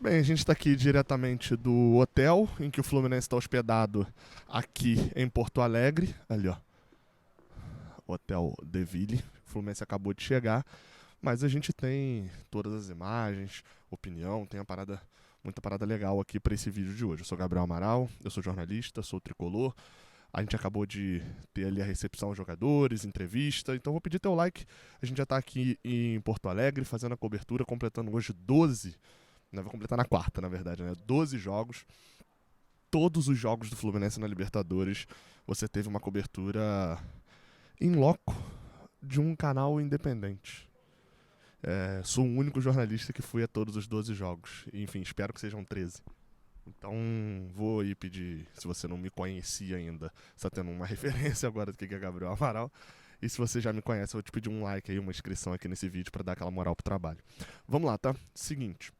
Bem, a gente está aqui diretamente do hotel em que o Fluminense está hospedado aqui em Porto Alegre. Ali, ó, Hotel De Ville. O Fluminense acabou de chegar, mas a gente tem todas as imagens, opinião, tem muita parada legal aqui para esse vídeo de hoje. Eu sou Gabriel Amaral, eu sou jornalista, sou tricolor. A gente acabou de ter ali a recepção aos jogadores, entrevista. Então vou pedir teu like. A gente já está aqui em Porto Alegre fazendo a cobertura, completando hoje 12. Né, vou completar na quarta, na verdade, né? 12 jogos. Todos os jogos do Fluminense na Libertadores, você teve uma cobertura em loco de um canal independente. Sou o único jornalista que fui a todos os 12 jogos. Enfim, espero que sejam 13. Então, vou aí pedir, se você não me conhecia ainda, você tá tendo uma referência agora do que é Gabriel Amaral. E se você já me conhece, eu vou te pedir um like aí, uma inscrição aqui nesse vídeo para dar aquela moral pro trabalho. Vamos lá, tá? Seguinte.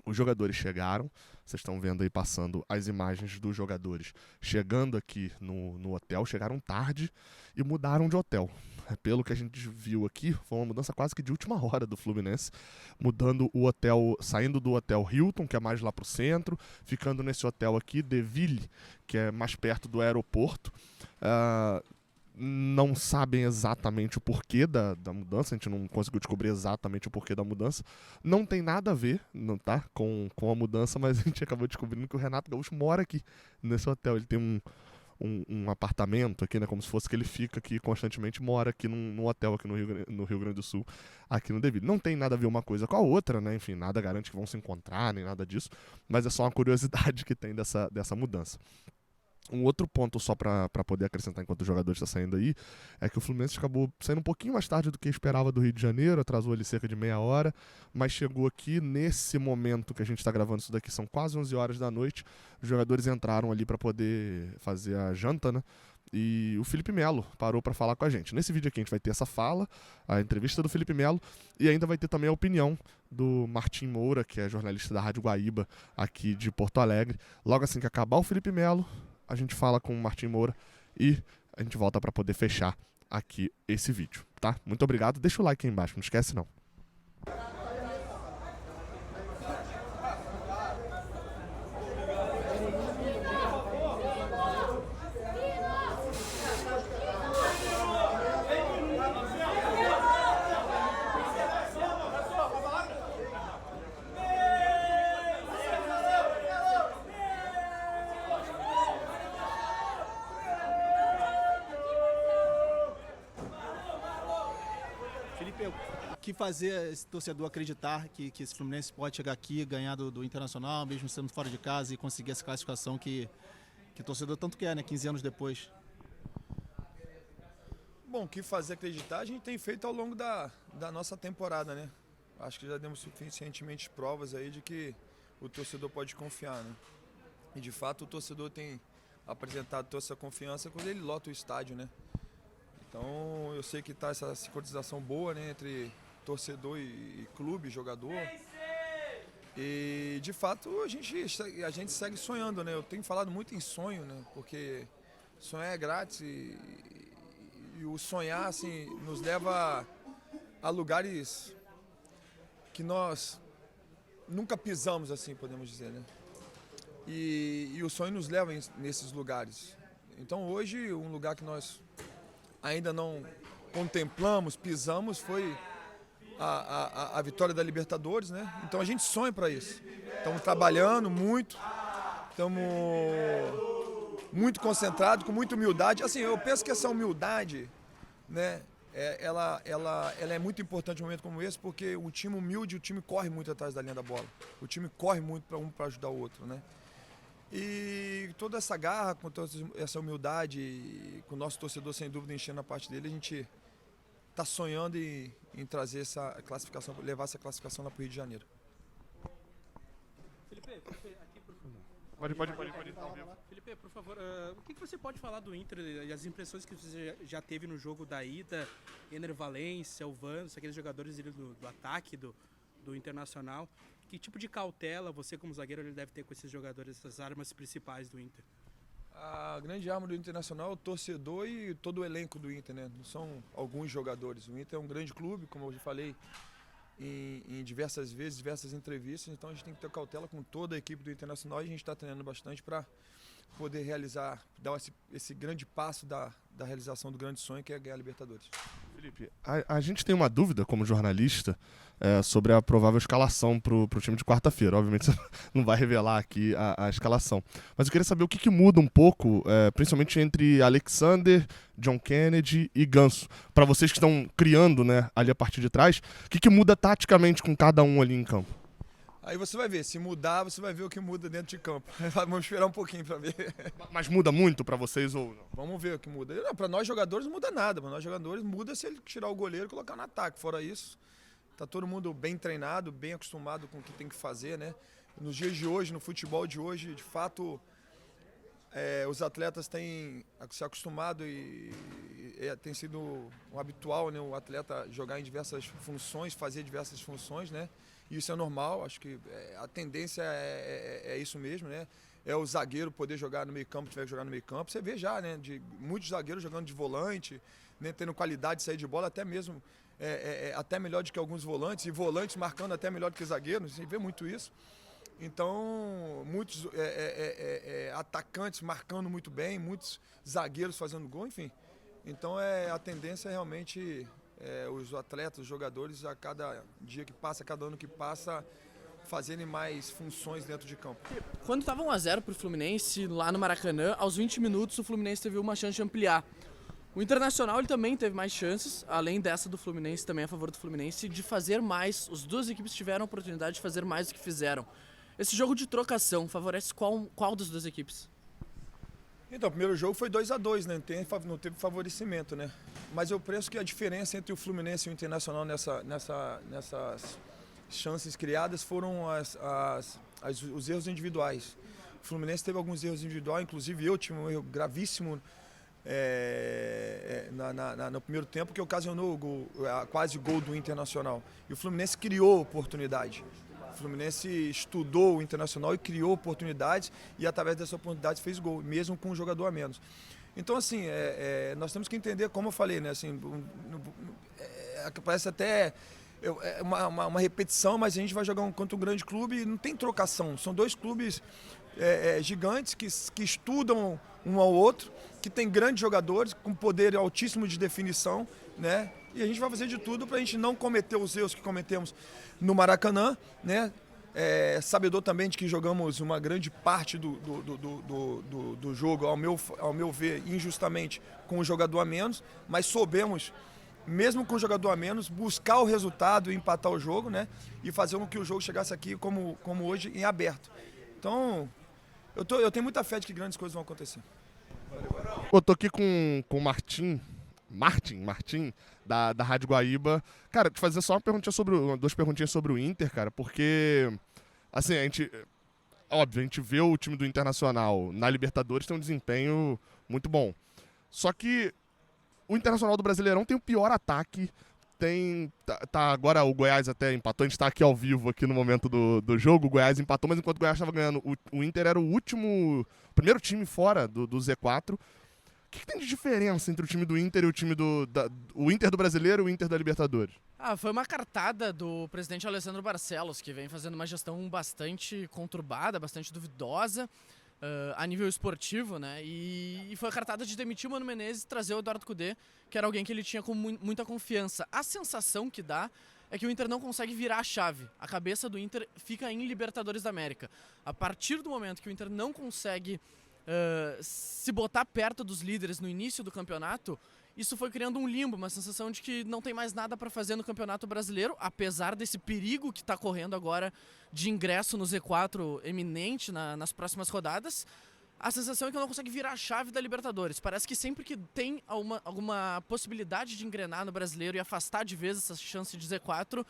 Os jogadores chegaram, vocês estão vendo aí passando as imagens dos jogadores chegando aqui no hotel, chegaram tarde e mudaram de hotel. Pelo que a gente viu aqui, foi uma mudança quase que de última hora do Fluminense, mudando o hotel, saindo do hotel Hilton, que é mais lá pro centro, ficando nesse hotel aqui, De Ville, que é mais perto do aeroporto. Não sabem exatamente o porquê da mudança, a gente não conseguiu descobrir exatamente o porquê da mudança. Não tem nada a ver, não tá, com a mudança, mas a gente acabou descobrindo que o Renato Gaúcho mora aqui nesse hotel. Ele tem um apartamento aqui, né, como se fosse que ele fica aqui constantemente, mora aqui num hotel aqui no Rio Grande do Sul, aqui no Devido. Não tem nada a ver uma coisa com a outra, né, enfim, nada garante que vão se encontrar, nem nada disso, mas é só uma curiosidade que tem dessa mudança. Um outro ponto só para poder acrescentar enquanto o jogador está saindo aí é que o Fluminense acabou saindo um pouquinho mais tarde do que esperava do Rio de Janeiro, atrasou ali cerca de meia hora, mas chegou aqui nesse momento que a gente está gravando isso daqui, são quase 11 horas da noite. Os jogadores entraram ali para poder fazer a janta, né? E o Felipe Melo parou para falar com a gente. Nesse vídeo aqui a gente vai ter essa fala, a entrevista do Felipe Melo e ainda vai ter também a opinião do Martim Moura, que é jornalista da Rádio Guaíba aqui de Porto Alegre. Logo assim que acabar o Felipe Melo, a gente fala com o Martim Moura e a gente volta para poder fechar aqui esse vídeo, tá? Muito obrigado, deixa o like aí embaixo, não esquece não. Felipe, o que fazer esse torcedor acreditar que esse Fluminense pode chegar aqui, ganhar do Internacional, mesmo sendo fora de casa e conseguir essa classificação que o torcedor tanto quer, né? 15 anos depois. Bom, o que fazer acreditar a gente tem feito ao longo da nossa temporada, né? Acho que já demos suficientemente provas aí de que o torcedor pode confiar, né? E de fato o torcedor tem apresentado toda essa confiança quando ele lota o estádio, né? Então eu sei que está essa sincronização boa, né, entre torcedor e clube, jogador. E de fato a gente segue sonhando, né? Eu tenho falado muito em sonho, né? Porque sonhar é grátis e o sonhar assim nos leva a lugares que nós nunca pisamos, assim podemos dizer, né? E o sonho nos leva nesses lugares. Então hoje um lugar que nós ainda não contemplamos, pisamos, foi a vitória da Libertadores, né? Então a gente sonha para isso. Estamos trabalhando muito, estamos muito concentrados, com muita humildade. Assim, eu penso que essa humildade, né, ela é muito importante num momento como esse, porque o time humilde, o time corre muito atrás da linha da bola. O time corre muito para ajudar o outro, né? E toda essa garra, com toda essa humildade, com o nosso torcedor sem dúvida enchendo a parte dele, a gente está sonhando em trazer essa classificação, levar essa classificação lá para o Rio de Janeiro. Felipe, aqui por favor. Pode então, Felipe, por favor, o que você pode falar do Inter e as impressões que você já teve no jogo da ida, Ener Valencia, Vanos, aqueles jogadores do ataque do Internacional? Que tipo de cautela você, como zagueiro, ele deve ter com esses jogadores, essas armas principais do Inter? A grande arma do Internacional é o torcedor e todo o elenco do Inter, né? Não são alguns jogadores. O Inter é um grande clube, como eu já falei. em diversas vezes, diversas entrevistas, então a gente tem que ter cautela com toda a equipe do Internacional e a gente está treinando bastante para poder realizar, dar esse grande passo da realização do grande sonho que é ganhar a Libertadores. Felipe, a gente tem uma dúvida como jornalista sobre a provável escalação pro time de quarta-feira. Obviamente você não vai revelar aqui a escalação. Mas eu queria saber o que muda um pouco, principalmente entre Alexander, John Kennedy e Ganso. Para vocês que estão criando, né, ali a partir de trás, o que muda taticamente com cada um ali em campo? Aí você vai ver, se mudar, você vai ver o que muda dentro de campo. Vamos esperar um pouquinho para ver. Mas muda muito para vocês ou não? Vamos ver o que muda. Para nós jogadores não muda nada. Para nós jogadores muda se ele tirar o goleiro e colocar no ataque. Fora isso, tá todo mundo bem treinado, bem acostumado com o que tem que fazer, né? Nos dias de hoje, no futebol de hoje, de fato, os atletas têm se acostumado e tem sido um habitual, né? O atleta jogar em diversas funções, fazer diversas funções, né? E isso é normal, acho que a tendência é isso mesmo, né? É o zagueiro poder jogar no meio campo, tiver que jogar no meio campo. Você vê já, né? De muitos zagueiros jogando de volante, né? Tendo qualidade de sair de bola, até mesmo até melhor do que alguns volantes, e volantes marcando até melhor do que zagueiros, você vê muito isso. Então, muitos atacantes marcando muito bem, muitos zagueiros fazendo gol, enfim. Então, a tendência é realmente os atletas, os jogadores, a cada dia que passa, a cada ano que passa, fazerem mais funções dentro de campo. Quando estava 1-0 para o Fluminense lá no Maracanã, aos 20 minutos o Fluminense teve uma chance de ampliar. O Internacional ele também teve mais chances, além dessa do Fluminense, também a favor do Fluminense, de fazer mais. As duas equipes tiveram a oportunidade de fazer mais do que fizeram. Esse jogo de trocação favorece qual das duas equipes? Então, o primeiro jogo foi 2-2, né? Não teve favorecimento, né? Mas eu penso que a diferença entre o Fluminense e o Internacional nessas chances criadas foram os erros individuais. O Fluminense teve alguns erros individuais, inclusive eu tive um erro gravíssimo no primeiro tempo, que ocasionou quase gol do Internacional. E o Fluminense criou oportunidade. O Fluminense estudou o Internacional e criou oportunidades e através dessa oportunidade fez gol, mesmo com um jogador a menos. Então, assim, nós temos que entender, como eu falei, né? Assim, parece até uma repetição, mas a gente vai jogar contra um grande clube e não tem trocação. São dois clubes gigantes que estudam um ao outro, que tem grandes jogadores com poder altíssimo de definição, né? E a gente vai fazer de tudo para a gente não cometer os erros que cometemos no Maracanã, né? Sabedor também de que jogamos uma grande parte do jogo, ao meu ver, injustamente, com o jogador a menos, mas soubemos, mesmo com o jogador a menos, buscar o resultado e empatar o jogo, né? E fazer com que o jogo chegasse aqui, como hoje, em aberto. Então, eu tenho muita fé de que grandes coisas vão acontecer. Eu tô aqui com o Martim, da Rádio Guaíba. Cara, te fazer só duas perguntinhas sobre o Inter, cara, porque, assim, a gente vê o time do Internacional na Libertadores tem um desempenho muito bom. Só que o Internacional do Brasileirão tem o pior ataque. Agora o Goiás até empatou, a gente tá aqui ao vivo aqui no momento do jogo, o Goiás empatou, mas enquanto o Goiás estava ganhando, o Inter era o primeiro time fora do Z4. O que tem de diferença entre o time do Inter e o time o Inter do Brasileiro e o Inter da Libertadores? Foi uma cartada do presidente Alessandro Barcelos, que vem fazendo uma gestão bastante conturbada, bastante duvidosa a nível esportivo, né? E foi a cartada de demitir o Mano Menezes e trazer o Eduardo Cudê, que era alguém que ele tinha com muita confiança. A sensação que dá é que o Inter não consegue virar a chave. A cabeça do Inter fica em Libertadores da América. A partir do momento que o Inter não consegue se botar perto dos líderes no início do campeonato, isso foi criando um limbo, uma sensação de que não tem mais nada para fazer no Campeonato Brasileiro, apesar desse perigo que está correndo agora de ingresso no Z4 eminente nas próximas rodadas. A sensação é que não consegue virar a chave da Libertadores. Parece que sempre que tem alguma possibilidade de engrenar no Brasileiro e afastar de vez essa chance de Z4,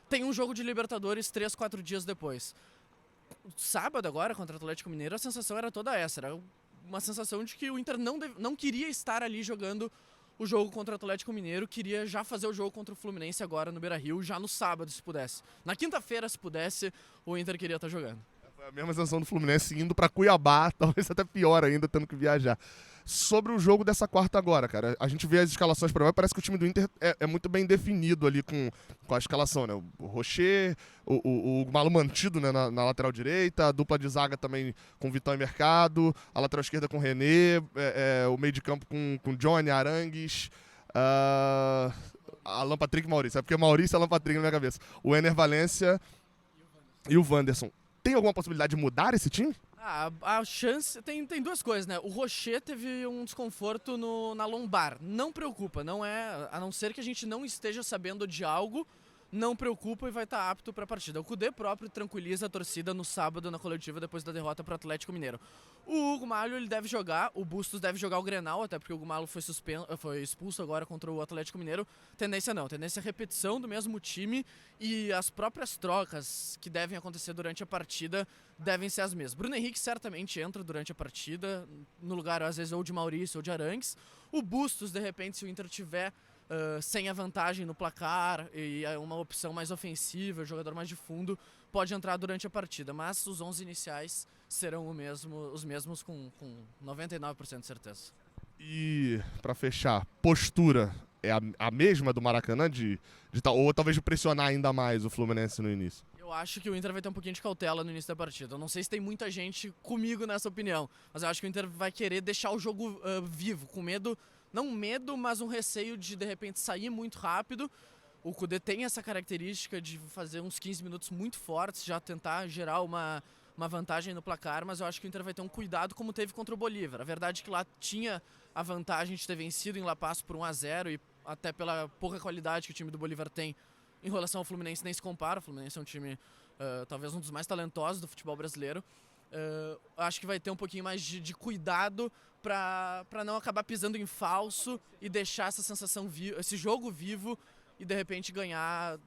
tem um jogo de Libertadores 3-4 dias depois. Sábado agora, contra o Atlético Mineiro, a sensação era toda essa. Era uma sensação de que o Inter não queria estar ali jogando o jogo contra o Atlético Mineiro, queria já fazer o jogo contra o Fluminense agora no Beira-Rio, já no sábado, se pudesse. Na quinta-feira, se pudesse, o Inter queria estar jogando. A mesma sensação do Fluminense indo pra Cuiabá, talvez até pior ainda, tendo que viajar. Sobre o jogo dessa quarta agora, cara, a gente vê as escalações para parece que o time do Inter é muito bem definido ali com a escalação, né? O Rocher, o Malu mantido, né, na lateral direita, a dupla de zaga também com Vitão e Mercado, a lateral esquerda com René, o meio de campo com Johnny, Arangues, Alan Patrick e Maurício. É porque Maurício e Alan Patrick na minha cabeça. O Ener Valencia e o Wanderson. Tem alguma possibilidade de mudar esse time? A chance... Tem duas coisas, né? O Rocher teve um desconforto na lombar. Não preocupa, não é... A não ser que a gente não esteja sabendo de algo, não preocupa e vai estar apto para a partida. O Kudê próprio tranquiliza a torcida no sábado na coletiva depois da derrota para o Atlético Mineiro. O Hugo Malho ele deve jogar, o Bustos deve jogar o Grenal, até porque o Hugo Malho foi expulso agora contra o Atlético Mineiro. Tendência é repetição do mesmo time e as próprias trocas que devem acontecer durante a partida devem ser as mesmas. Bruno Henrique certamente entra durante a partida, no lugar às vezes ou de Maurício ou de Arangues. O Bustos, de repente, se o Inter tiver sem a vantagem no placar e uma opção mais ofensiva, jogador mais de fundo, pode entrar durante a partida, mas os 11 iniciais serão os mesmos com 99% de certeza. E, pra fechar, postura é a mesma do Maracanã, ou talvez de pressionar ainda mais o Fluminense no início? Eu acho que o Inter vai ter um pouquinho de cautela no início da partida. Eu não sei se tem muita gente comigo nessa opinião, mas eu acho que o Inter vai querer deixar o jogo vivo, com medo. Não medo, mas um receio de repente sair muito rápido. O Kudê tem essa característica de fazer uns 15 minutos muito fortes, já tentar gerar uma vantagem no placar, mas eu acho que o Inter vai ter um cuidado como teve contra o Bolívar. A verdade é que lá tinha a vantagem de ter vencido em La Paz por 1-0 e até pela pouca qualidade que o time do Bolívar tem em relação ao Fluminense nem se compara. O Fluminense é um time talvez um dos mais talentosos do futebol brasileiro. Acho que vai ter um pouquinho mais de cuidado para não acabar pisando em falso e deixar essa sensação esse jogo vivo e de repente ganhar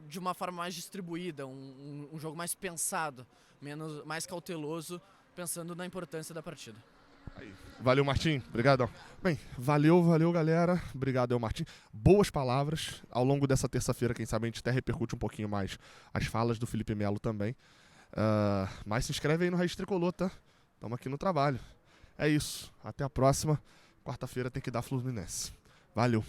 de uma forma mais distribuída, um jogo mais pensado, mais cauteloso, pensando na importância da partida. Valeu, Martim. Obrigadão. Bem, valeu, galera. Obrigado, Martim. Boas palavras. Ao longo dessa terça-feira, quem sabe a gente até repercute um pouquinho mais as falas do Felipe Melo também. Mas se inscreve aí no Raiz Tricolor, tá? Estamos aqui no trabalho. É isso. Até a próxima. Quarta-feira tem que dar Fluminense. Valeu.